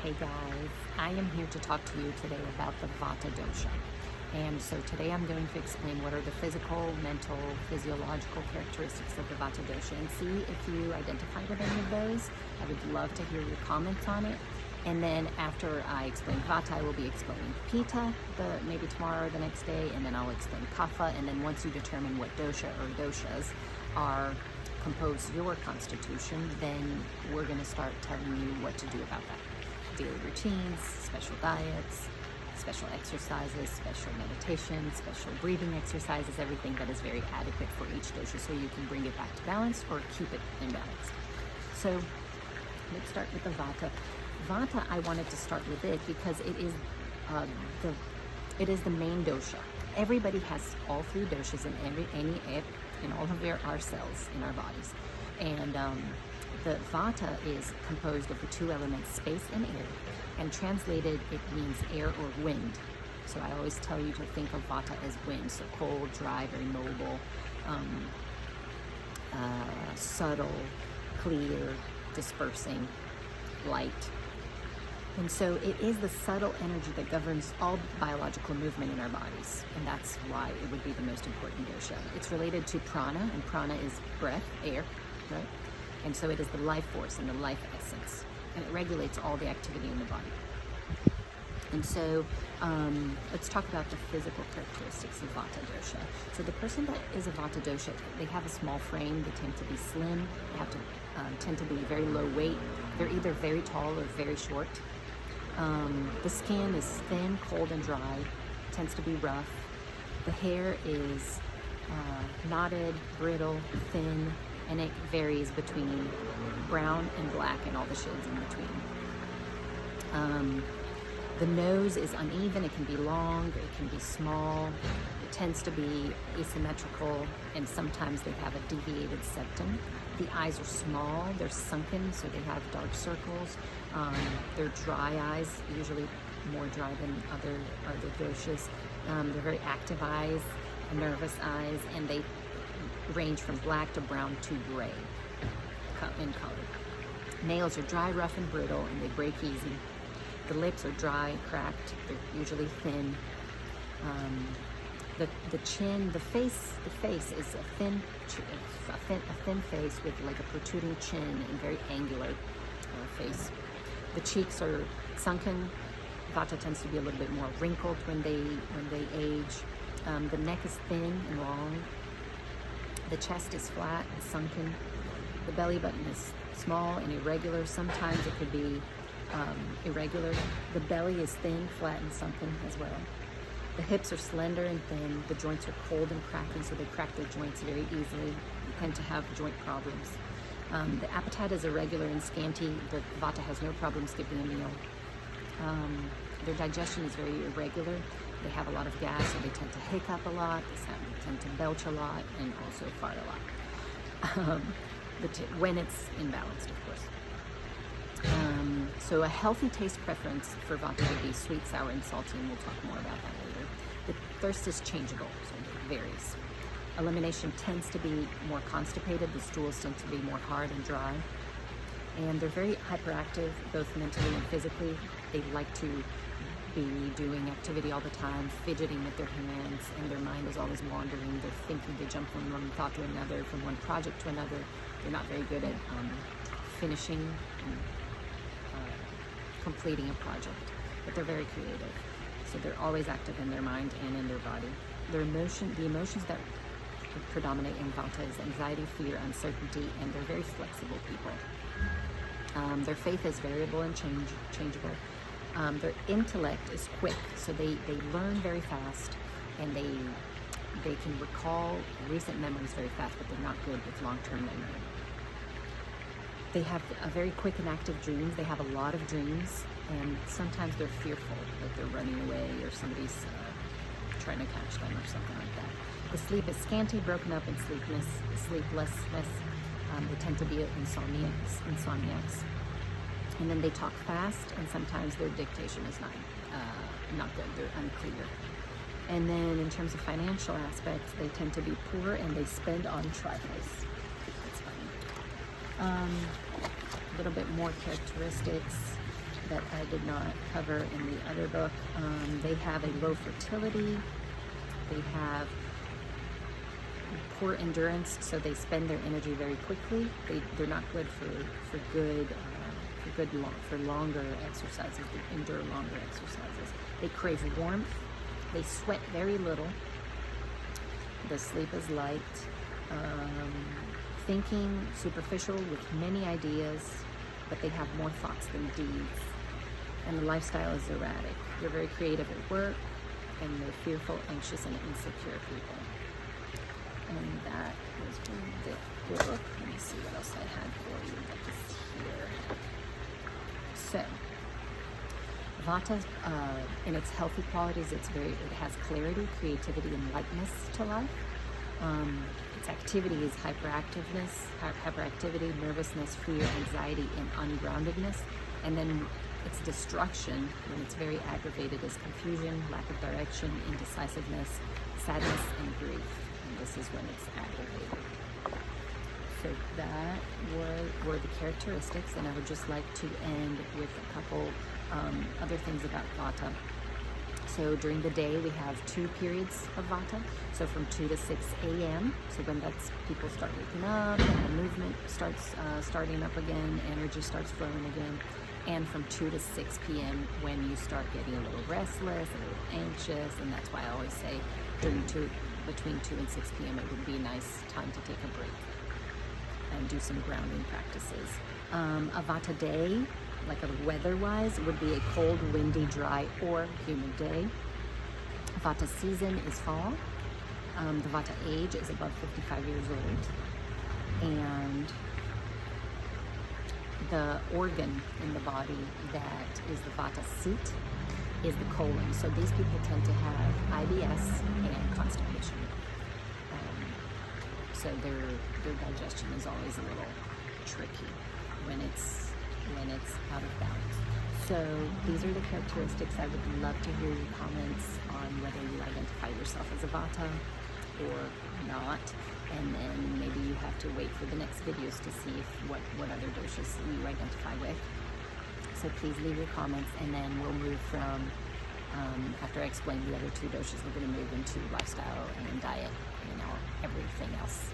Hey guys, I am here to talk to you today about the Vata dosha. And so today I'm going to explain what are the physical, mental, physiological characteristics of the Vata dosha and see if you identify with any of those. I would love to hear your comments on it. And then after I explain Vata, I will be explaining Pitta, maybe tomorrow or the next day, and then I'll explain Kapha. And then once you determine what dosha or doshas are compose your constitution, then we're going to start telling you what to do about that. Daily routines, special diets, special exercises, special meditation, special breathing exercises, everything that is very adequate for each dosha so you can bring it back to balance or keep it in balance. So let's start with the Vata. Vata, I wanted to start with it because it is the main dosha. Everybody has all three doshas in all of our cells in our bodies, and the Vata is composed of the two elements space and air, and translated it means air or wind. So I always tell you to think of Vata as wind, so cold, dry, very mobile, subtle, clear, dispersing, light. And so it is the subtle energy that governs all biological movement in our bodies, and that's why it would be the most important dosha. It's related to prana, and prana is breath, air, right? And so it is the life force and the life essence, and it regulates all the activity in the body. And so let's talk about the physical characteristics of Vata dosha. So the person that is a Vata dosha, they have a small frame, they tend to be slim, they have to tend to be very low weight, they're either very tall or very short. The skin is thin, cold, and dry, tends to be rough. The hair is knotted, brittle, thin, and it varies between brown and black and all the shades in between. The nose is uneven, it can be long, it can be small, it tends to be asymmetrical, and sometimes they have a deviated septum. The eyes are small, they're sunken, so they have dark circles. They're dry eyes, usually more dry than other doshas. They're very active eyes, nervous eyes, and they range from black to brown to gray in color. Nails are dry, rough, and brittle, and they break easy. The lips are dry, cracked, they're usually thin. The chin, the face is a thin face with like a protruding chin and very angular face. The cheeks are sunken. Vata tends to be a little bit more wrinkled when they age. The neck is thin and long. The chest is flat and sunken. The belly button is small and irregular. Sometimes it could be irregular. The belly is thin, flat, and sunken as well. The hips are slender and thin. The joints are cold and cracking, so they crack their joints very easily. They tend to have joint problems. The appetite is irregular and scanty. The Vata has no problem skipping a meal. Their digestion is very irregular. They have a lot of gas, so they tend to hiccup a lot. They tend to belch a lot and also fart a lot. When it's imbalanced, of course. So a healthy taste preference for Vata would be sweet, sour, and salty, and we'll talk more about that later. The thirst is changeable, so it varies. Elimination tends to be more constipated. The stools tend to be more hard and dry. And they're very hyperactive, both mentally and physically. They like to be doing activity all the time, fidgeting with their hands, and their mind is always wandering. They're thinking, they jump from one thought to another, from one project to another. They're not very good at finishing and completing a project, but they're very creative. So they're always active in their mind and in their body. The emotions that predominate in Vata is anxiety, fear, uncertainty, and they're very flexible people. Their faith is variable and changeable. Their intellect is quick, so they learn very fast, and they can recall recent memories very fast, but they're not good with long-term memory. They have a very quick and active dreams. They have a lot of dreams, and sometimes they're fearful that they're running away or somebody's trying to catch them or something like that. The sleep is scanty, broken up, and sleeplessness. They tend to be insomniacs. And then they talk fast, and sometimes their dictation is not good. They're unclear. And then in terms of financial aspects, they tend to be poor, and they spend on trifles. That's funny. A little bit more characteristics that I did not cover in the other book. They have a low fertility. They have poor endurance, so they spend their energy very quickly. They're not good for longer exercises. They endure longer exercises. They crave warmth. They sweat very little. The sleep is light. Thinking superficial with many ideas, but they have more thoughts than deeds. And the lifestyle is erratic. They're very creative at work, and they're fearful, anxious, and insecure people. And that was the book. Let me see what else I had for you that is here. So, Vata, in its healthy qualities, it has clarity, creativity, and lightness to life. Its activity is hyperactivity, nervousness, fear, anxiety, and ungroundedness. And then its destruction, when it's very aggravated, is confusion, lack of direction, indecisiveness, sadness, and grief. And this is when it's aggravated. So that were the characteristics, and I would just like to end with a couple other things about Vata. So during the day, we have 2 periods of Vata. So from 2 to 6 a.m. So when people start waking up, and the movement starts starting up again, energy starts flowing again. And from 2 to 6 p.m. when you start getting a little restless, a little anxious, and that's why I always say between 2 and 6 p.m. it would be a nice time to take a break and do some grounding practices. A Vata day, like weather-wise, would be a cold, windy, dry, or humid day. Vata season is fall. The Vata age is above 55 years old. And the organ in the body that is the Vata seat is the colon. So these people tend to have IBS and constipation. So their digestion is always a little tricky when it's out of balance. So these are the characteristics. I would love to hear your comments on whether you identify yourself as a Vata or not. And then maybe you have to wait for the next videos to see what other doshas you identify with. So please leave your comments, and then we'll move from, after I explain the other 2 doshas, we're going to move into lifestyle and diet and everything else.